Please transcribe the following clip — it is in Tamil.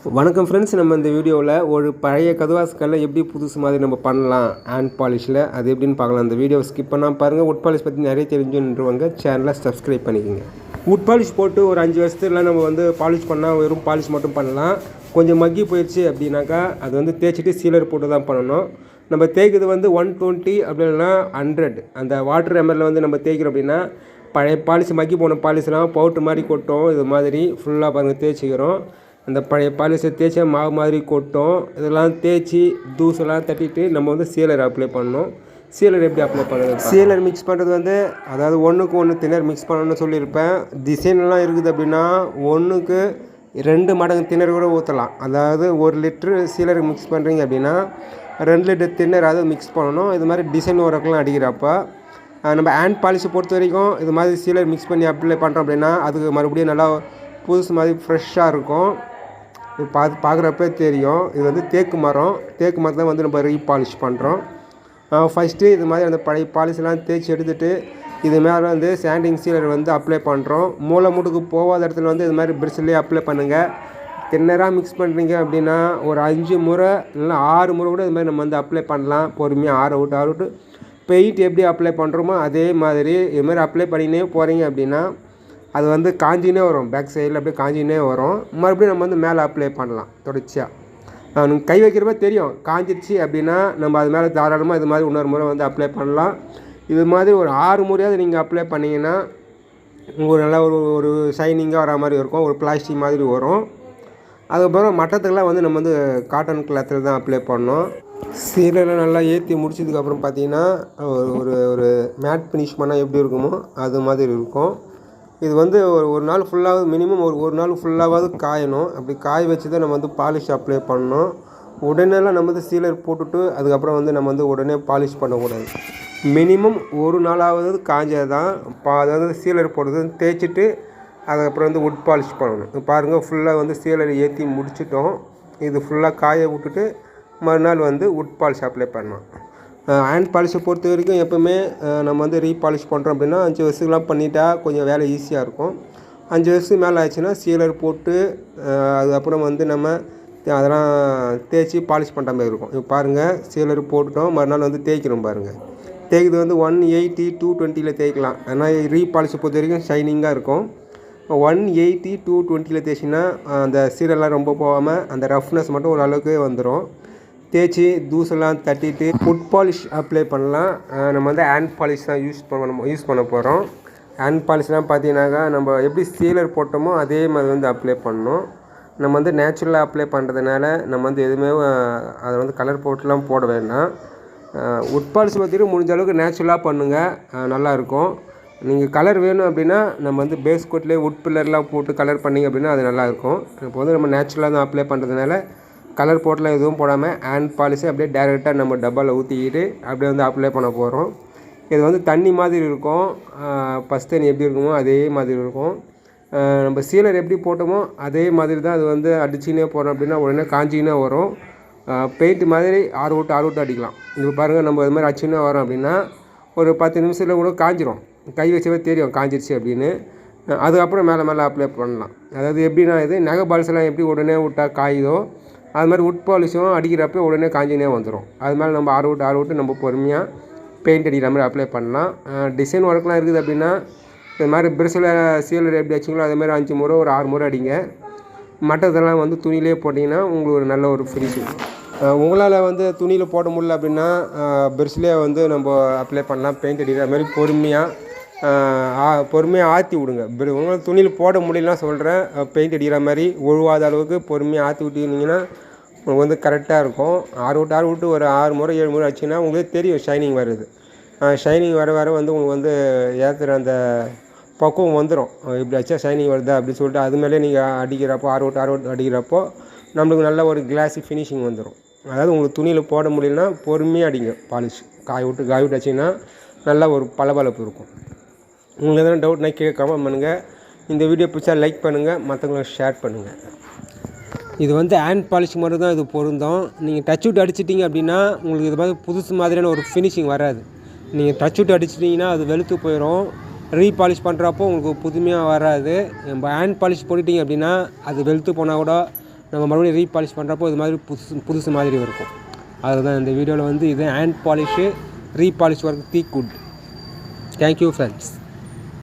வணக்கம் ஃப்ரெண்ட்ஸ், நம்ம இந்த வீடியோவில் ஒரு பழைய கதுவாஸ்கல்ல எப்படி புதுசு மாதிரி நம்ம பண்ணலாம் ஹேண்ட் பாலிஷில், அது எப்படின்னு பார்க்கலாம். அந்த வீடியோவை ஸ்கிப் பண்ணாமல் பாருங்கள். வுட் பாலிஷ் பற்றி நிறைய தெரிஞ்சுன்றவங்க சேனலை சப்ஸ்கிரைப் பண்ணிக்கோங்க. வுட் பாலிஷ் போட்டு ஒரு 5 வருஷத்துல நம்ம பாலிஷ் பண்ணால் வெறும் பாலிஷ் மட்டும் பண்ணலாம். கொஞ்சம் மக்கி போயிடுச்சு அப்படின்னாக்கா அது தேய்ச்சிட்டு சீலர் போட்டு தான் பண்ணணும். நம்ம தேய்க்கிறது 120 அப்படி இல்லைன்னா 100 அந்த வாட்டர் எம்எல்ல நம்ம தேய்க்கிறோம் அப்படின்னா பழைய பாலிஷ் மக்கி போன பாலிஷ்லாம் பவுட்ரு மாதிரி கொட்டும். இது மாதிரி ஃபுல்லாக பாருங்கள் தேய்ச்சிக்கிறோம். அந்த பழைய பாலிஷை தேய்ச்சா மாவு மாதிரி கொட்டும். இதெல்லாம் தேய்ச்சி தூசெல்லாம் தட்டிட்டு நம்ம சீலர் அப்ளை பண்ணணும். சீலர் எப்படி அப்ளை பண்ணுறது? சீலர் மிக்ஸ் பண்ணுறது அதாவது ஒன்றுக்கு ஒன்று தினர் மிக்ஸ் பண்ணணும்னு சொல்லியிருப்பேன். டிசைன்லாம் இருக்குது அப்படின்னா 1க்கு 2 மடங்கு தினர் கூட ஊற்றலாம். அதாவது 1 லிட்ரு சீலர் மிக்ஸ் பண்ணுறீங்க அப்படின்னா 2 லிட்டர் தினர் அது மிக்ஸ் பண்ணணும். இது மாதிரி டிசைன் ஒர்க்கெலாம் அடிக்கிறப்போ நம்ம ஹேண்ட் பாலிஷை பொறுத்த வரைக்கும் இது மாதிரி சீலர் மிக்ஸ் பண்ணி அப்ளை பண்ணுறோம் அப்படின்னா அதுக்கு மறுபடியும் நல்லா புதுசு மாதிரி ஃப்ரெஷ்ஷாக இருக்கும். பார்க்குறப்பே தெரியும். இது தேக்கு மரத்தை நம்ம ரீபாலிஷ் பண்ணுறோம். ஃபஸ்ட்டு இது மாதிரி அந்த பழைய பாலிஷ்லாம் தேய்ச்சி எடுத்துகிட்டு இது மேலே சாண்டிங் சீலர் அப்ளை பண்ணுறோம். மூளை முடுக்கு போகாத இடத்துல இது மாதிரி பிரிஸ்லேயே அப்ளை பண்ணுங்கள். தின்னராக மிக்ஸ் பண்ணுறீங்க அப்படின்னா ஒரு 5 முறை இல்லைனா 6 முறை கூட இது மாதிரி நம்ம அப்ளை பண்ணலாம். பொறுமையாக ஆற விட்டு பெயிண்ட் எப்படி அப்ளை பண்ணுறோமோ அதே மாதிரி இது மாதிரி அப்ளை பண்ணினே போகிறீங்க அப்படின்னா அது காஞ்சினே வரும். பேக் சைடில் அப்படியே காஞ்சினே வரும். மறுபடியும் நம்ம மேலே அப்ளை பண்ணலாம் தொடர்ச்சியாக. நீங்கள் கை வைக்கிறப்ப தெரியும் காஞ்சிடுச்சு அப்படின்னா நம்ம அது மேலே தாராளமாக இது மாதிரி இன்னொரு முறை அப்ளை பண்ணலாம். இது மாதிரி ஒரு 6 முறையாவது நீங்கள் அப்ளை பண்ணிங்கன்னா உங்களுக்கு நல்லா ஒரு ஷைனிங்காக வர மாதிரி இருக்கும். ஒரு பிளாஸ்டிக் மாதிரி வரும். அதுக்கப்புறம் மட்டத்துக்கெல்லாம் நம்ம காட்டன் கிளாத்தில் தான் அப்ளை பண்ணோம். சீலரில் நல்லா ஏற்றி முடிச்சதுக்கப்புறம் பார்த்தீங்கன்னா ஒரு மேட் ஃபினிஷ் பண்ணால் எப்படி இருக்குமோ அது மாதிரி இருக்கும். இது ஒரு நாள் ஃபுல்லாக மினிமம் ஒரு நாள் ஃபுல்லாவது காயணும். அப்படி காய வச்சு தான் நம்ம பாலிஷ் அப்ளை பண்ணணும். உடனேலாம் நம்ம சீலர் போட்டுட்டு அதுக்கப்புறம் நம்ம உடனே பாலிஷ் பண்ணக்கூடாது. மினிமம் ஒரு நாளாவது காஞ்சது தான் அதாவது சீலர் போடுறது தேய்ச்சிட்டு அதுக்கப்புறம் வுட் பாலிஷ் பண்ணணும். பாருங்கள் ஃபுல்லாக சீலர் ஏற்றி முடிச்சிட்டோம். இது ஃபுல்லாக காய விட்டுட்டு மறுநாள் வுட் பாலிஷ் அப்ளை பண்ணணும். ஹேண்ட் பாலிஷை பொறுத்த வரைக்கும் எப்போவுமே நம்ம ரீபாலிஷ் பண்ணுறோம் அப்படின்னா 5 வருஷத்துக்குலாம் பண்ணிட்டா கொஞ்சம் வேலை ஈஸியாக இருக்கும். 5 வருஷத்துக்கு மேலே ஆச்சுன்னா சீலர் போட்டு அதுக்கப்புறம் நம்ம அதெல்லாம் தேய்ச்சி பாலிஷ் பண்ணுற மாதிரி இருக்கும். இப்போ பாருங்கள் சீலர் போட்டுட்டோம். மறுநாள் தேய்க்கணும். பாருங்கள் தேய்க்கிறது 180 220 தேய்க்கலாம். ஆனால் ரீபாலிஷை பொறுத்த வரைக்கும் ஷைனிங்காக இருக்கும். 180 220 தேய்ச்சின்னா அந்த சீலர்லாம் ரொம்ப போகாமல் அந்த ரஃப்னஸ் மட்டும் ஒரு அளவுக்கு வந்துடும். தேய்ச்சி தூசெல்லாம் தட்டிட்டு வுட் பாலிஷ் அப்ளை பண்ணலாம். நம்ம ஹேண்ட் பாலிஷ் தான் யூஸ் பண்ண போகிறோம். ஹேண்ட் பாலிஷ்லாம் பார்த்தீங்கன்னாக்கா நம்ம எப்படி சீலர் போட்டோமோ அதே மாதிரி அப்ளை பண்ணணும். நம்ம நேச்சுரலாக அப்ளை பண்ணுறதுனால நம்ம எதுவுமே அதை கலர் போட்டுலாம் போட வேண்டாம். வுட் பாலிஷ் பார்த்திங்கன்னா முடிஞ்ச அளவுக்கு நேச்சுரலாக பண்ணுங்கள், நல்லாயிருக்கும். நீங்கள் கலர் வேணும் அப்படின்னா நம்ம பேஸ் கோட்லேயே வுட் பில்லர்லாம் போட்டு கலர் பண்ணிங்க அப்படின்னா அது நல்லாயிருக்கும். இப்போ நம்ம நேச்சுரலாக தான் அப்ளை பண்ணுறதுனால கலர் போட்டெலாம் எதுவும் போடாமல் ஹேண்ட் பாலிஷை அப்படியே டேரெக்டாக நம்ம டப்பாவில் ஊற்றிக்கிட்டு அப்படியே அப்ளை பண்ண போகிறோம். இது தண்ணி மாதிரி இருக்கும். ஃபஸ்ட் தண்ணி எப்படி இருக்குமோ அதே மாதிரி இருக்கும். நம்ம சீலர் எப்படி போட்டோமோ அதே மாதிரி தான் அது அடிச்சினே போகிறோம் அப்படின்னா உடனே காஞ்சினே வரும். பெயிண்ட் மாதிரி ஆறு விட்டு அடிக்கலாம். இப்போ பாருங்கள் நம்ம இது மாதிரி அடிச்சினே வரோம் அப்படின்னா ஒரு 10 நிமிஷத்தில் கூட காஞ்சிரும். கை வச்சவே தெரியும் காஞ்சிருச்சு அப்படின்னு. அதுக்கப்புறம் மேலே அப்ளை பண்ணலாம். அதாவது எப்படின்னா இது நகை பாலிஷெல்லாம் எப்படி உடனே விட்டால் காயுதோ அது மாதிரி வுட் பாலிஷும் அடிக்கிறப்ப உடனே காஞ்சினே வந்துடும். அது மேலே நம்ம ஆறு விட்டு நம்ம பொறுமையாக பெயிண்ட் அடிக்கிற மாதிரி அப்ளை பண்ணலாம். டிசைன் ஒர்க்லாம் இருக்குது அப்படின்னா இது மாதிரி பிரிஸில் சீலர் எப்படி வச்சிங்களோ அதேமாதிரி 5 முறை ஒரு 6 முறை அடிங்க. மற்றதெல்லாம் துணியிலே போட்டிங்கன்னா உங்களுக்கு ஒரு நல்ல ஒரு ஃபினிஷிங். உங்களால் துணியில் போட முடியல அப்படின்னா பிரிஸ்லேயே நம்ம அப்ளை பண்ணலாம். பெயிண்ட் அடிக்கிற மாதிரி பொறுமையாக ஆற்றி விடுங்க. உங்களால் துணியில் போட முடியலாம் சொல்கிறேன். பெயிண்ட் அடிக்கிற மாதிரி ஒழுவாத அளவுக்கு பொறுமையாக ஆற்றி விட்டிங்கன்னா உங்களுக்கு கரெக்டாக இருக்கும். ஆறு விட்டு ஒரு 6 முறை 7 முறை ஆச்சுன்னா உங்களுக்கு தெரியும் ஷைனிங் வருது. ஷைனிங் வர உங்களுக்கு ஏற்றுற அந்த பக்குவம் வந்துடும். இப்படி வச்சா ஷைனிங் வருதா அப்படின்னு சொல்லிட்டு அது மேலே நீங்கள் அடிக்கிறப்போ ஆறு விட்டு அடிக்கிறப்போ நம்மளுக்கு நல்ல ஒரு கிளாஸி ஃபினிஷிங் வந்துடும். அதாவது உங்களுக்கு துணியில் போட முடியலன்னா பொறுமையாக அடிங்க. பாலிஷ் காய விட்டு வச்சிங்கன்னா நல்லா ஒரு பளபளப்பு இருக்கும். உங்களுக்கு எதனா டவுட்னா கமெண்ட் பண்ணுங்கள். இந்த வீடியோ பிடிச்சா லைக் பண்ணுங்கள், மற்றவங்களுக்கு ஷேர் பண்ணுங்கள். இது ஹேண்ட் பாலிஷ் மட்டும் தான் இது பொருந்தும். நீங்கள் டச் விட்டு அடிச்சிட்டிங்க அப்படின்னா உங்களுக்கு இது மாதிரி புதுசு மாதிரியான ஒரு ஃபினிஷிங் வராது. நீங்கள் டச் விட்டு அடிச்சிட்டிங்கன்னா அது வெளுத்து போயிடும். ரீபாலிஷ் பண்ணுறப்போ உங்களுக்கு புதுமையாக வராது. நம்ம ஹேண்ட் பாலிஷ் போட்டுட்டிங்க அப்படின்னா அது வெளுத்து போனால் கூட நம்ம மறுபடியும் ரீபாலிஷ் பண்ணுறப்போ இது மாதிரி புதுசு மாதிரி இருக்கும். அதுதான் இந்த வீடியோவில் வந்து இது hand polish repolish work டீக் would. Thank you friends.